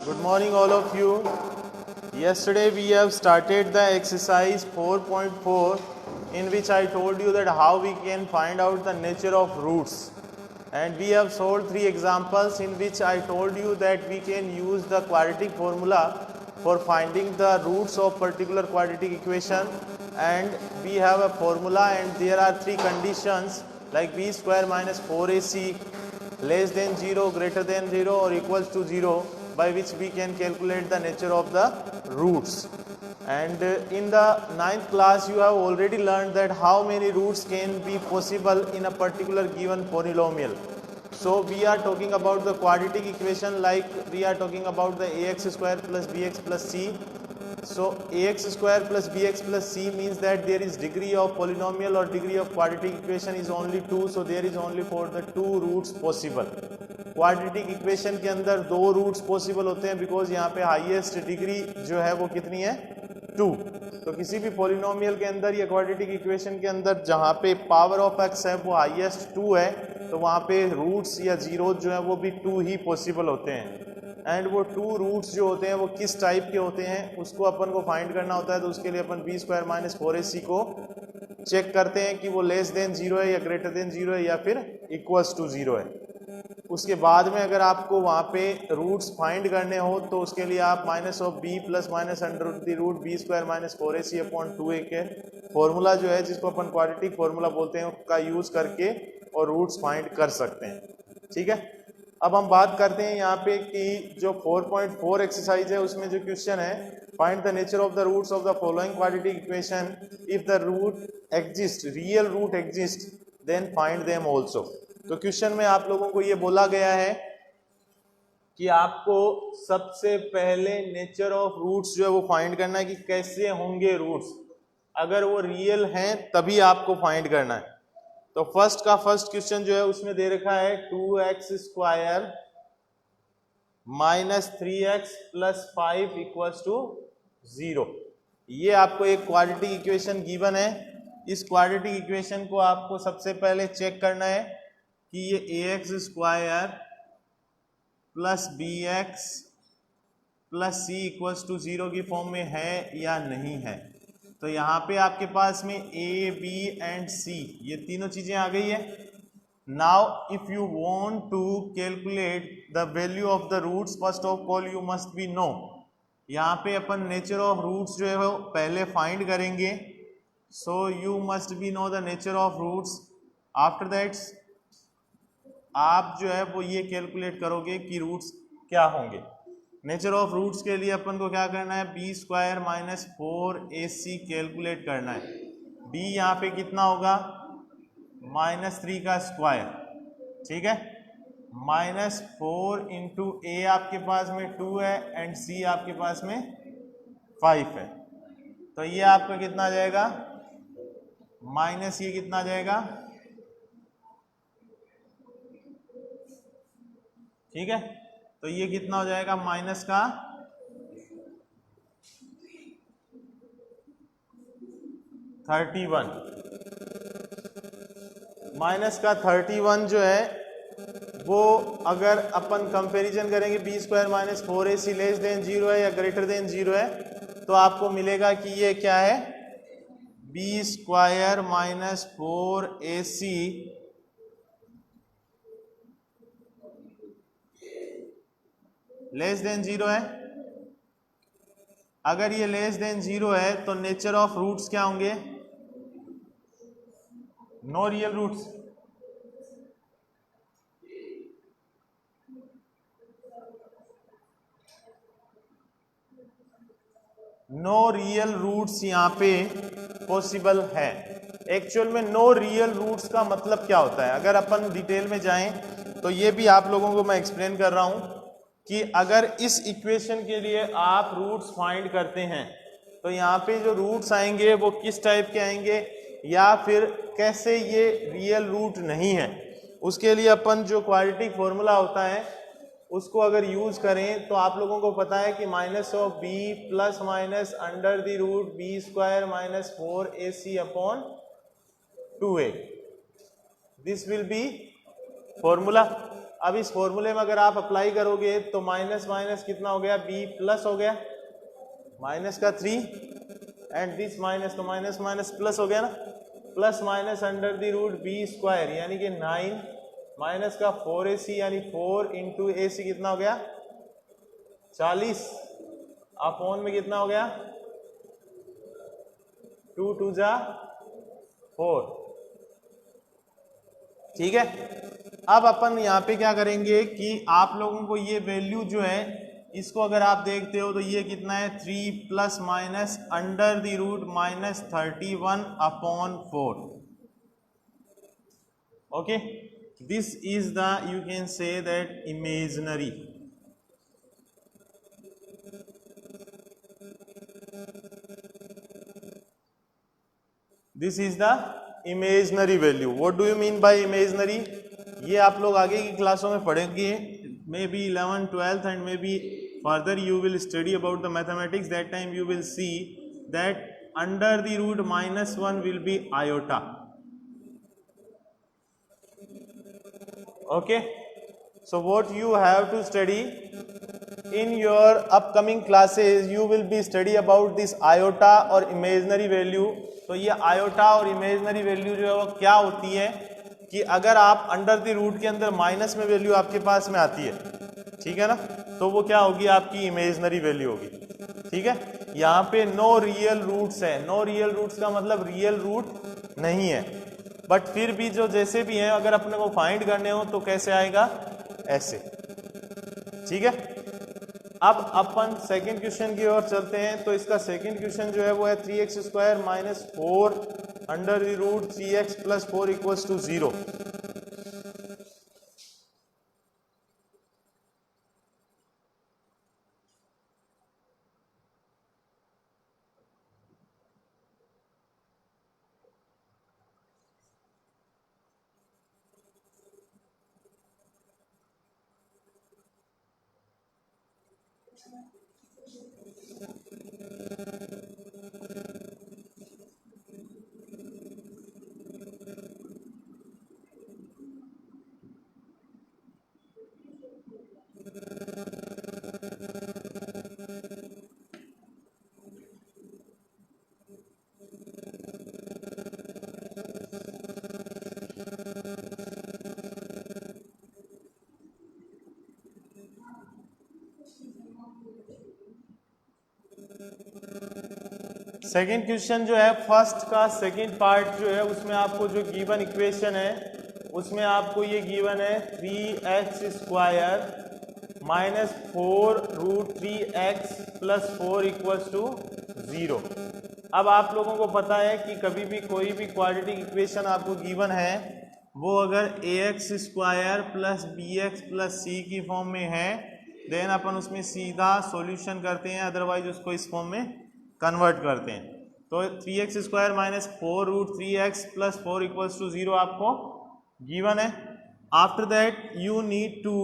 Good morning all of you. Yesterday we have started the exercise 4.4 in which I told you that how we can find out the nature of roots, and we have solved 3 examples in which I told you that we can use the quadratic formula for finding the roots of particular quadratic equation, and we have a formula and there are 3 conditions like b square minus 4ac less than 0, greater than 0 or equals to 0, by which we can calculate the nature of the roots. And in the 9th class you have already learned that how many roots can be possible in a particular given polynomial. So we are talking about the quadratic equation, like we are talking about the ax square plus bx plus c. So ax square plus bx plus c means that there is degree of polynomial or degree of quadratic equation is only 2, so there is only for the 2 roots possible. Quadratic equation के अंदर 2 roots possible होते हैं because यहाँ पे highest degree जो है वो कितनी है 2. तो किसी भी पॉलिनोमियल के अंदर या क्वाड्रेटिक इक्वेशन के अंदर जहाँ पे पावर ऑफ एक्स है वो हाईएस्ट 2 है, तो वहाँ पे रूट्स या जीरो जो है वो भी 2 ही पॉसिबल होते हैं. एंड वो 2 रूट्स जो होते हैं वो किस टाइप के होते हैं उसको अपन को फाइंड करना होता है. तो उसके लिए अपन बी स्क्वायर माइनस 4ac को चेक करते हैं कि वो लेस देन 0 है या ग्रेटर देन 0 है या फिर इक्वल्स टू 0 है. उसके बाद में अगर आपको वहाँ पे रूट्स फाइंड करने हो तो उसके लिए आप minus of b plus minus under the root b square minus 4ac upon 2a के फॉर्मूला जो है जिसको अपन क्वाड्रेटिक फॉर्मूला बोलते हैं का यूज़ करके और रूट्स फाइंड कर सकते हैं. ठीक है, अब हम बात करते हैं यहाँ पे कि जो 4.4 एक्सरसाइज है उसमें जो क्वेश्चन है find the nature of the roots of the following quadratic equation if the root exist, real root exist then find them also. तो क्वेश्चन में आप लोगों को ये बोला गया है कि आपको सबसे पहले नेचर ऑफ रूट्स जो है वो फाइंड करना है कि कैसे होंगे रूट्स, अगर वो रियल हैं तभी आपको फाइंड करना है. तो फर्स्ट क्वेश्चन जो है उसमें दे रखा है 2x square minus 3x plus 5 equals to 0. ये आपको एक क्वाड्रेटिक इक्वेशन गिवन है. इस क्वाड्रेटिक इक्वेशन को आपको सबसे पहले चेक करना है कि ये ax square plus bx plus c equals to 0 की फॉर्म में है या नहीं है. तो यहाँ पे आपके पास में a, b एंड c ये तीनों चीजें आ गई है. Now if you want to calculate the value of the roots first of all you must be know. यहाँ पे अपन नेचर ऑफ रूट्स जो है वो पहले फाइंड करेंगे. So you must be know the nature of roots. After that आप जो है वो ये कैलकुलेट करोगे कि रूट्स क्या होंगे. नेचर ऑफ रूट्स के लिए अपन को क्या करना है, b square minus 4ac calculate करना है. b यहाँ पे कितना होगा माइनस 3 का स्क्वायर. ठीक है, माइनस 4 इंटू ए आपके पास में 2 है एंड c आपके पास में 5 है. तो ये आपका कितना आ जाएगा माइनस ये कितना आ जाएगा. ठीक है, तो ये कितना हो जाएगा माइनस का 31. माइनस का 31 जो है वो अगर अपन कंपैरिजन करेंगे b square minus 4ac less than 0 है या ग्रेटर देन 0 है तो आपको मिलेगा कि ये क्या है b square minus 4ac less than 0 है. अगर ये लेस देन 0 है तो नेचर ऑफ रूट्स क्या होंगे, no real roots. No real roots यहाँ पे पॉसिबल है. एक्चुअल में नो रियल रूट्स का मतलब क्या होता है अगर अपन डिटेल में जाएं तो ये भी आप लोगों को मैं एक्सप्लेन कर रहा हूं कि अगर इस इक्वेशन के लिए आप रूट्स फाइंड करते हैं तो यहाँ पे जो रूट्स आएंगे वो किस टाइप के आएंगे या फिर कैसे ये रियल रूट नहीं है. उसके लिए अपन जो क्वाड्रेटिक फॉर्मूला होता है उसको अगर यूज करें तो आप लोगों को पता है कि minus of b plus minus under the root b square minus 4ac upon 2a. This will be formula. अब इस फॉर्मूले में अगर आप अप्लाई करोगे तो माइनस माइनस कितना हो गया, b प्लस हो गया, माइनस का 3 एंड दिस माइनस, तो माइनस माइनस प्लस हो गया ना, plus minus under the root b square यानी कि 9 माइनस का 4ac यानी 4 इंटू ए सी कितना हो गया 40 अपॉन में कितना हो गया 2 2 जा 4। ठीक है, अब अपन यहाँ पे क्या करेंगे कि आप लोगों को ये वैल्यू जो है इसको अगर आप देखते हो तो ये कितना है 3 plus minus under the root minus 31 upon 4। Okay, this is the you can say that imaginary. This is the imaginary value. What do you mean by imaginary? ये आप लोग आगे की क्लासों में पढ़ेंगे, maybe 11th 12th and maybe further you will study about the mathematics. That time you will see that under the root minus 1 will be iota. Okay, so what you have to study in your upcoming classes, you will be study about this iota और imaginary value। तो ये iota और imaginary value जो है वो क्या होती है कि अगर आप अंडर द रूट के अंदर माइनस में वैल्यू आपके पास में आती है, ठीक है ना, तो वो क्या होगी आपकी इमेजिनरी वैल्यू होगी। ठीक है, यहाँ पे नो रियल रूट्स है, नो रियल रूट्स का मतलब रियल रूट नहीं है, बट फिर भी जो जैसे भी है अगर अपने को फाइंड करने हो तो कैसे आएगा, ऐसे। ठीक है, अब अपन सेकंड क्वेश्चन की ओर चलते हैं। तो इसका सेकंड क्वेश्चन जो है वो है 3x square minus 4 under the root 3x plus 4 equals to 0। Second question जो है फर्स्ट का सेकेंड पार्ट जो है उसमें आपको जो गिवन इक्वेशन है उसमें आपको ये गिवन है 3x square minus 4 root 3x plus 4 equals to 0। अब आप लोगों को पता है कि कभी भी कोई भी क्वाड्रेटिक इक्वेशन आपको गिवन है वो अगर ax square plus bx plus c की फॉर्म में है देन अपन उसमें सीधा सॉल्यूशन करते हैं, अदरवाइज उसको इस फॉर्म में कन्वर्ट करते हैं। तो 3x square minus 4 root 3x plus 4 equals to 0 आपको गिवन है। After that you need to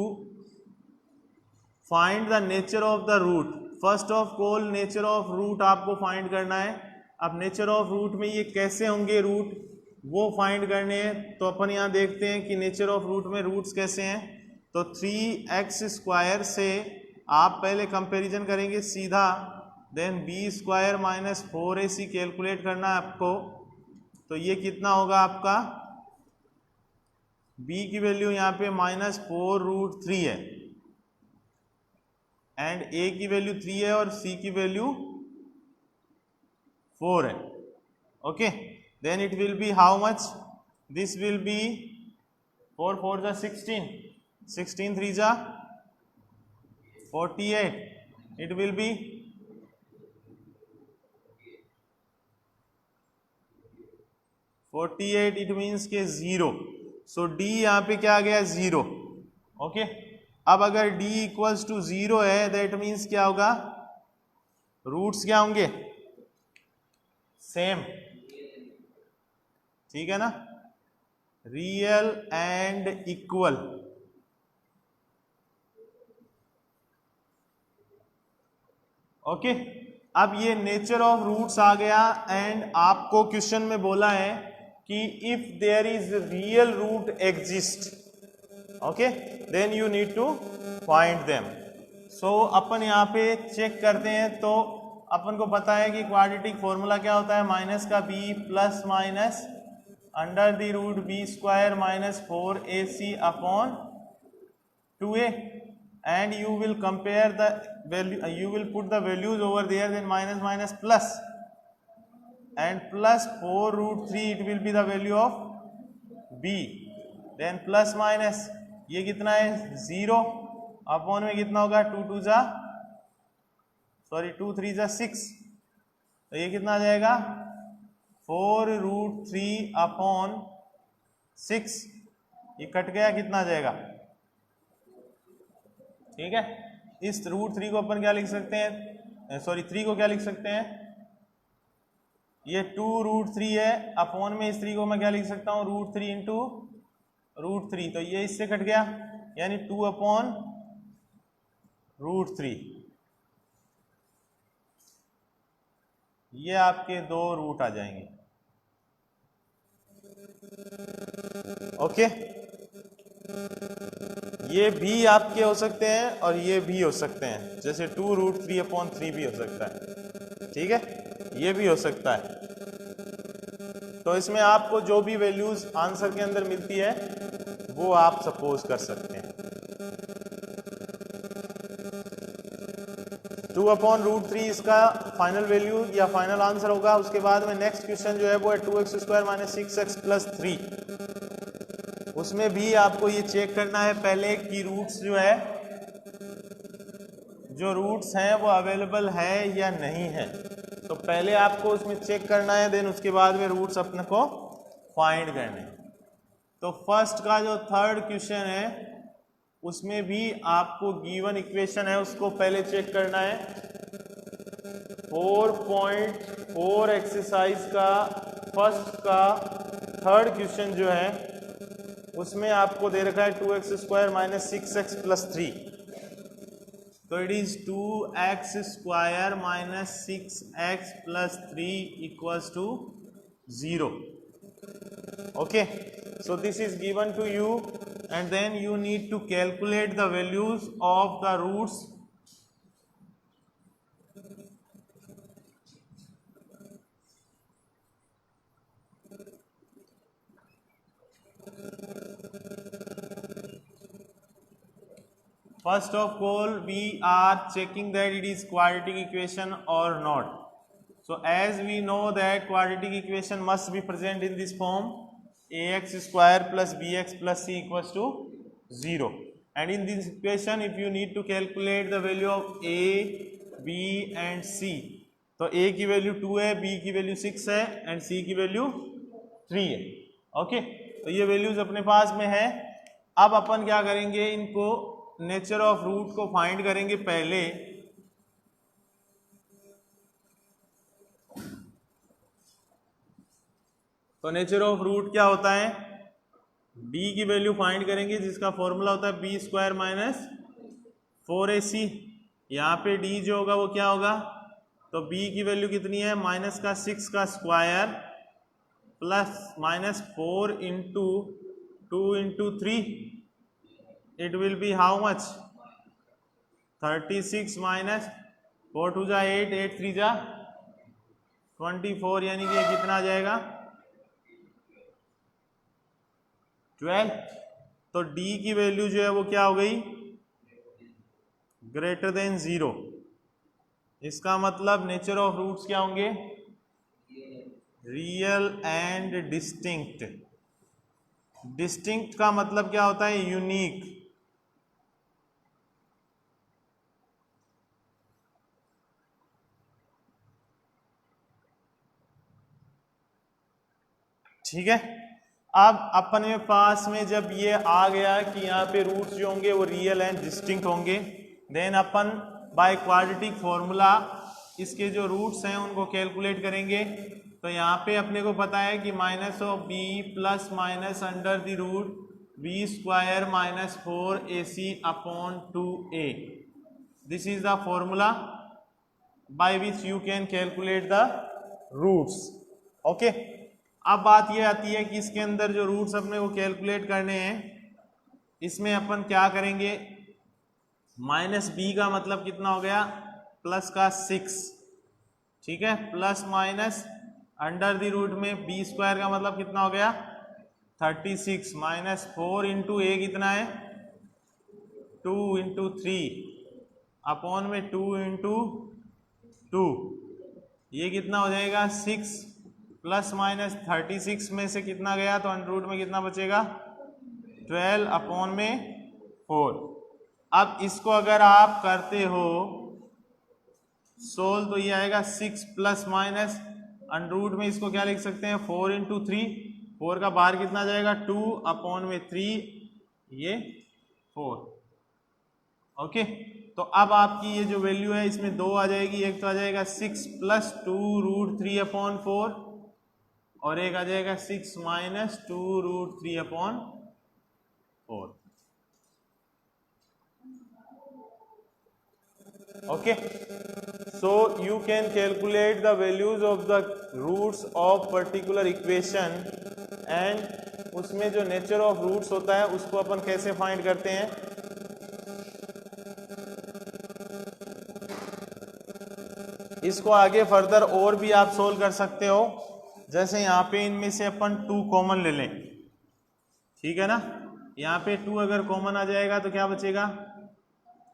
find the nature of the root. First of all nature of root आपको फाइंड करना है। अब नेचर ऑफ रूट में ये कैसे होंगे रूट वो फाइंड करने हैं। तो अपन यहाँ देखते हैं कि नेचर ऑफ रूट में रूट्स कैसे हैं। तो 3x स्क्वायर से आप पहले कंपैरिजन करेंगे सीधा, then b square minus 4ac calculate करना है आपको। तो ये कितना होगा आपका, b की वैल्यू यहाँ पे माइनस 4 रूट 3 है एंड a की वैल्यू 3 है और c की वैल्यू 4 है। Okay, then it will be how much, this will be 4 4 जा 16, 16 3 जा 48, it will be 48, it means के 0। सो d यहाँ पे क्या आ गया 0। ओके, अब अगर d इक्वल्स टू 0 है दैट मीन्स क्या होगा, रूट्स क्या होंगे, सेम। ठीक है ना, रियल एंड इक्वल। ओके, अब ये नेचर ऑफ रूट्स आ गया एंड आपको क्वेश्चन में बोला है कि if there is real root exist. Okay, then you need to find them. So अपन यहाँ पे चेक करते हैं, तो अपन को पता है कि क्वाड्रेटिक फॉर्मूला क्या होता है, माइनस का b plus minus under the root b square minus 4ac upon 2a, and you will compare the value, you will put the values over there, then minus minus plus, and plus 4 root 3 it will be the value of b, then plus minus ये कितना है 0 upon में कितना होगा 2 2 जा sorry 2 3 जा 6, तो ये कितना आ जाएगा 4 रूट 3 अपॉन 6, ये कट गया, कितना आ जाएगा, ठीक है। इस रूट 3 को अपन क्या लिख सकते हैं, सॉरी 3 को क्या लिख सकते हैं, ये 2 रूट 3 है, अपॉन में इस 3 को मैं क्या लिख सकता हूँ रूट 3 इंटू रूट 3, तो ये इससे कट गया, यानी 2 अपॉन रूट 3, ये आपके 2 रूट आ जाएंगे। ओके, ये भी आपके हो सकते हैं और ये भी हो सकते हैं, जैसे 2 रूट 3 अपॉन 3 भी हो सकता है, ठीक है, ये भी हो सकता है। तो इसमें आपको जो भी वैल्यूज आंसर के अंदर मिलती है वो आप सपोज कर सकते हैं। 2 अपॉन रूट 3 इसका फाइनल वैल्यू या फाइनल आंसर होगा। उसके बाद में नेक्स्ट क्वेश्चन जो है वो है 2x square minus 6x plus 3। उसमें भी आपको ये चेक करना है पहले कि रूट्स जो है, जो रूट्स हैं वो अवेलेबल है या नहीं है, तो पहले आपको उसमें चेक करना है, देन उसके बाद में रूट्स अपने को फाइंड करने हैं। तो फर्स्ट का जो थर्ड क्वेश्चन है उसमें भी आपको गिवन इक्वेशन है उसको पहले चेक करना है। 4.4 एक्सरसाइज का फर्स्ट का थर्ड क्वेश्चन जो है उसमें आपको दे रखा है 2x square minus 6x plus 3, तो it is 2x square minus 6x plus 3 equals to 0। Okay, so this is given to you and then you need to calculate the values of the roots first of all we are checking that it is quadratic equation or not. So as we know that quadratic equation must be present in this form, ax square plus bx plus c equals to 0, and in this equation if you need to calculate the value of a, b and c, तो a की value 2 है, b की value 6 है and c की value 3 है। Okay, तो ये values अपने पास में है। अब अपन क्या करेंगे, इनको नेचर ऑफ रूट को फाइंड करेंगे पहले। तो नेचर ऑफ रूट क्या होता है, b की वैल्यू फाइंड करेंगे जिसका फॉर्मूला होता है b स्क्वायर माइनस 4ac। यहाँ पे d जो होगा वो क्या होगा, तो b की वैल्यू कितनी है, माइनस का 6 का square plus minus 4 into 2 into 3, it will be how much 36 minus 4 2 जा 8 8 3 जा 24, यानी कि ये कितना आ जाएगा 12। तो d की वैल्यू जो है वो क्या हो गई, ग्रेटर देन 0। इसका मतलब नेचर ऑफ रूट्स क्या होंगे, रियल एंड डिस्टिंक्ट। डिस्टिंक्ट का मतलब क्या होता है, यूनिक। ठीक है, अब अपने पास में जब ये आ गया कि यहाँ पे रूट्स जो होंगे वो रियल एंड डिस्टिंक्ट होंगे, देन अपन बाय क्वाड्रेटिक फॉर्मूला इसके जो रूट्स हैं उनको कैलकुलेट करेंगे। तो यहाँ पे अपने को पता है कि minus of b plus minus under the root b square minus 4ac upon 2a, this is the formula by which you can calculate the roots. Okay, अब बात ये आती है कि इसके अंदर जो रूट्स अपने को कैलकुलेट करने हैं इसमें अपन क्या करेंगे, माइनस बी का मतलब कितना हो गया, प्लस का 6, ठीक है, plus minus under the root में बी स्क्वायर का मतलब कितना हो गया 36, माइनस 4 इंटू ए कितना है 2 इंटू 3 अपॉन में 2 इंटू 2, ये कितना हो जाएगा 6 प्लस माइनस 36 में से कितना गया तो अंडर रूट में कितना बचेगा 12 अपॉन में 4। अब इसको अगर आप करते हो सोल्व तो ये आएगा 6 प्लस माइनस अंडर रूट में इसको क्या लिख सकते हैं 4 इंटू 3, 4 का बाहर कितना जाएगा 2 अपॉन में 3, ये 4। ओके, तो अब आपकी ये जो वैल्यू है इसमें दो आ जाएगी, एक तो आ जाएगा 6 प्लस 2 रूट 3 अपॉन 4 और एक आ जाएगा 6 minus 2 root 3 upon 4। Okay, so you can calculate the values of the roots of particular equation and उसमें जो nature of roots होता है उसको अपन कैसे फाइंड करते हैं, इसको आगे फर्दर और भी आप सोल्व कर सकते हो। जैसे यहाँ पे इनमें से अपन 2 कॉमन ले लें, ठीक है ना, यहाँ पे 2 अगर कॉमन आ जाएगा तो क्या बचेगा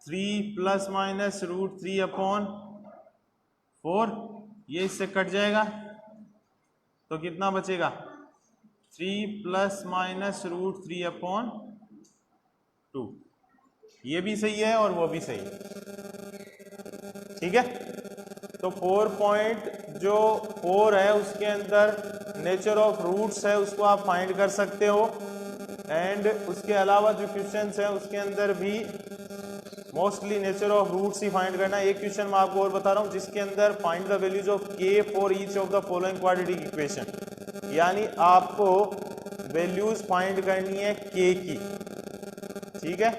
3 प्लस माइनस रूट 3 अपॉन 4, ये इससे कट जाएगा तो कितना बचेगा 3 प्लस माइनस रूट 3 अपॉन 2, ये भी सही है और वो भी सही है, ठीक है। तो 4 है उसके अंदर नेचर ऑफ रूट्स है उसको आप फाइंड कर सकते हो, एंड उसके अलावा जो क्वेश्चंस है उसके अंदर भी मोस्टली नेचर ऑफ रूट्स ही फाइंड करना है। एक क्वेश्चन मैं आपको और बता रहा हूँ जिसके अंदर find the values of k for each of the following quadratic equation, यानी आपको वैल्यूज फाइंड करनी है के की, ठीक है।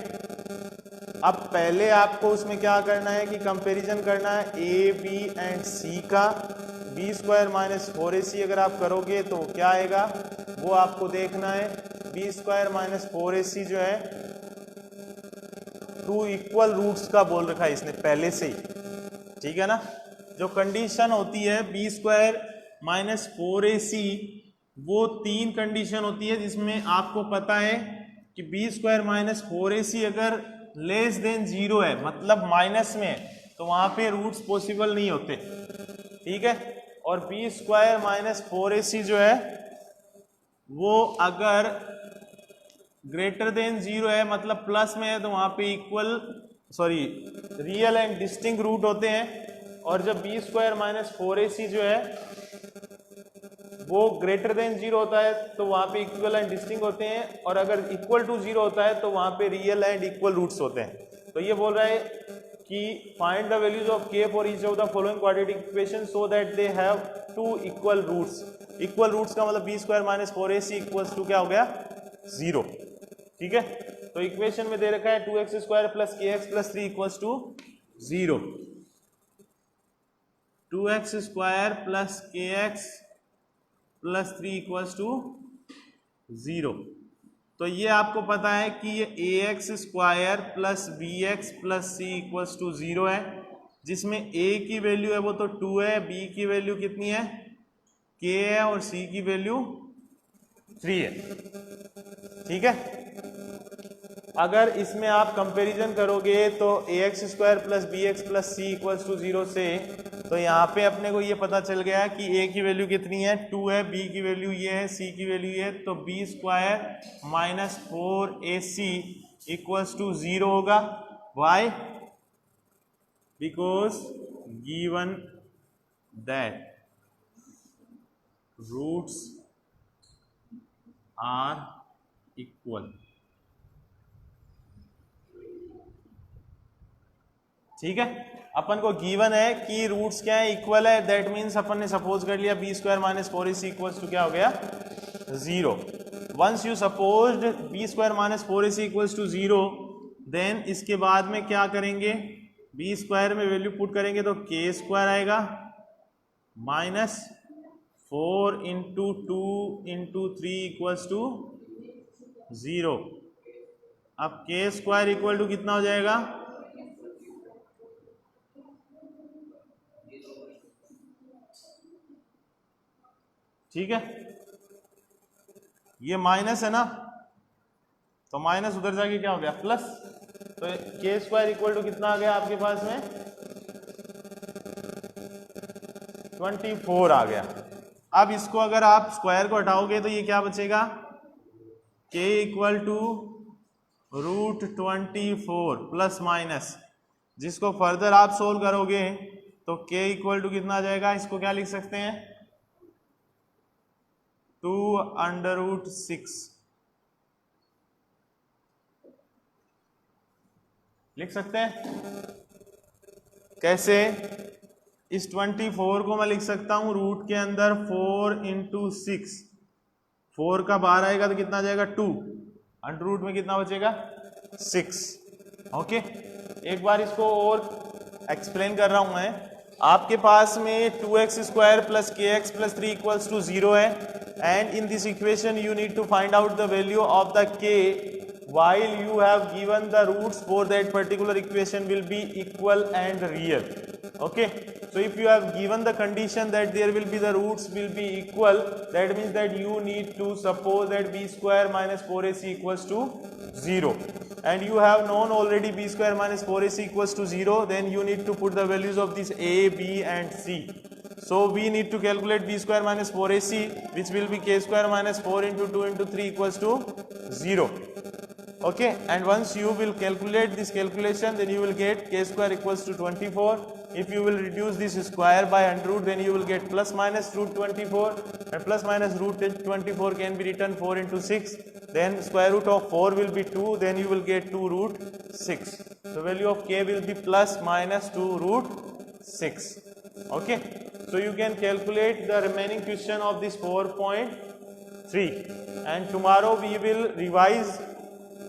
अब पहले आपको उसमें क्या करना है कि कंपैरिजन करना है ए बी एंड सी का, बी स्क्वायर माइनस 4ac अगर आप करोगे तो क्या आएगा वो आपको देखना है। बी स्क्वायर माइनस 4ac जो है 2 इक्वल रूट्स का बोल रखा है इसने पहले से ही, ठीक है ना। जो कंडीशन होती है बी स्क्वायर माइनस 4ac वो 3 कंडीशन होती है जिसमें आपको पता है कि बी स्क्वायर माइनस 4ac अगर लेस देन 0 है मतलब माइनस में है तो वहां पे रूट्स पॉसिबल नहीं होते, ठीक है। और बी स्क्वायर माइनस 4ac जो है वो अगर ग्रेटर देन 0 है मतलब प्लस में है तो वहां पे रियल एंड डिस्टिंक्ट रूट होते हैं। और जब बी स्क्वायर माइनस 4ac जो है वो ग्रेटर देन 0 होता है तो वहां पे इक्वल एंड डिस्टिंक्ट होते हैं, और अगर इक्वल टू 0 होता है तो वहां पे रियल एंड इक्वल रूट्स होते हैं। तो ये बोल रहा है कि find the values of k for each of the following quadratic equation so that they have 2 equal roots. Equal roots का मतलब b square minus 4ac equals to क्या हो गया 0, ठीक है। तो इक्वेशन में दे रखा है 2x square plus kx plus 3 equals to 0, 2x square plus kx plus 3 equals to 0। तो ये आपको पता है कि ये ax square plus bx plus c equals to 0 है, जिसमें a की वैल्यू है वो तो 2 है, b की वैल्यू कितनी है k है और c की वैल्यू 3 है, ठीक है। अगर इसमें आप कंपैरिजन करोगे तो ax square plus bx plus c equals to 0 से, तो यहाँ पे अपने को ये पता चल गया कि a की वैल्यू कितनी है 2 है, b की वैल्यू ये है, c की वैल्यू ये है, तो b square minus 4ac equals to 0 होगा। Why? Because given that roots are equal, ठीक है। अपन को गिवन है कि रूट्स क्या है इक्वल है, दैट मीन्स अपन ने सपोज कर लिया b square minus 4ac equals to क्या हो गया 0। Once you supposed b square minus 4ac equals to 0 then इसके बाद में क्या करेंगे, बी स्क्वायर में वैल्यू पुट करेंगे तो के स्क्वायर आएगा minus 4 into 2 into 3 equals to 0 अब के स्क्वायर इक्वल टू कितना हो जाएगा? ठीक है, ये माइनस है ना, तो माइनस उधर जाके क्या हो गया प्लस, तो के स्क्वायर इक्वल टू कितना आ गया आपके पास में 24 आ गया। अब इसको अगर आप स्क्वायर को हटाओगे तो ये क्या बचेगा, के इक्वल टू √24 प्लस माइनस, जिसको फर्दर आप सोल्व करोगे तो के इक्वल टू कितना आ जाएगा, इसको क्या लिख सकते हैं 2√6 लिख सकते हैं। कैसे? इस 24 को मैं लिख सकता हूं रूट के अंदर 4 × 6, 4 का बाहर आएगा तो कितना आ जाएगा 2, अंडर रूट में कितना बचेगा 6। ओके, एक बार इसको और एक्सप्लेन कर रहा हूं मैं। आपके पास में 2x² + kx + 3 = 0 है, and in this equation you need to find out the value of the k while you have given the roots for that particular equation will be equal and real. Okay, so if you have given the condition that there will be the roots will be equal, that means that you need to suppose that b² - 4ac = 0, and you have known already b² - 4ac = 0, then you need to put the values of these a, b and c. So we need to calculate b² - 4ac, which will be k² - 4 × 2 × 3 = 0. Okay, and once you will calculate this calculation, then you will get k² = 24. If you will reduce this square by under root, then you will get plus minus √24, and plus minus √24 can be written 4 × 6. Then square root of 4 will be 2, then you will get 2√6. The value of k will be plus minus 2√6. Okay, so you can calculate the remaining question of this 4.3, and tomorrow we will revise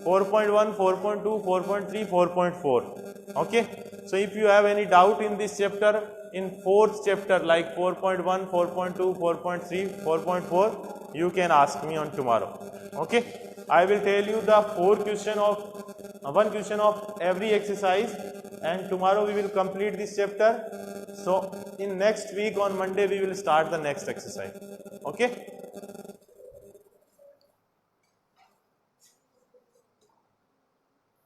4.1, 4.2, 4.3, 4.4. Okay, so if you have any doubt in this chapter, in fourth chapter like 4.1, 4.2, 4.3, 4.4, you can ask me on tomorrow. Okay, I will tell you the one question of every exercise, and tomorrow we will complete this chapter. So in next week on Monday we will start the next exercise. Okay.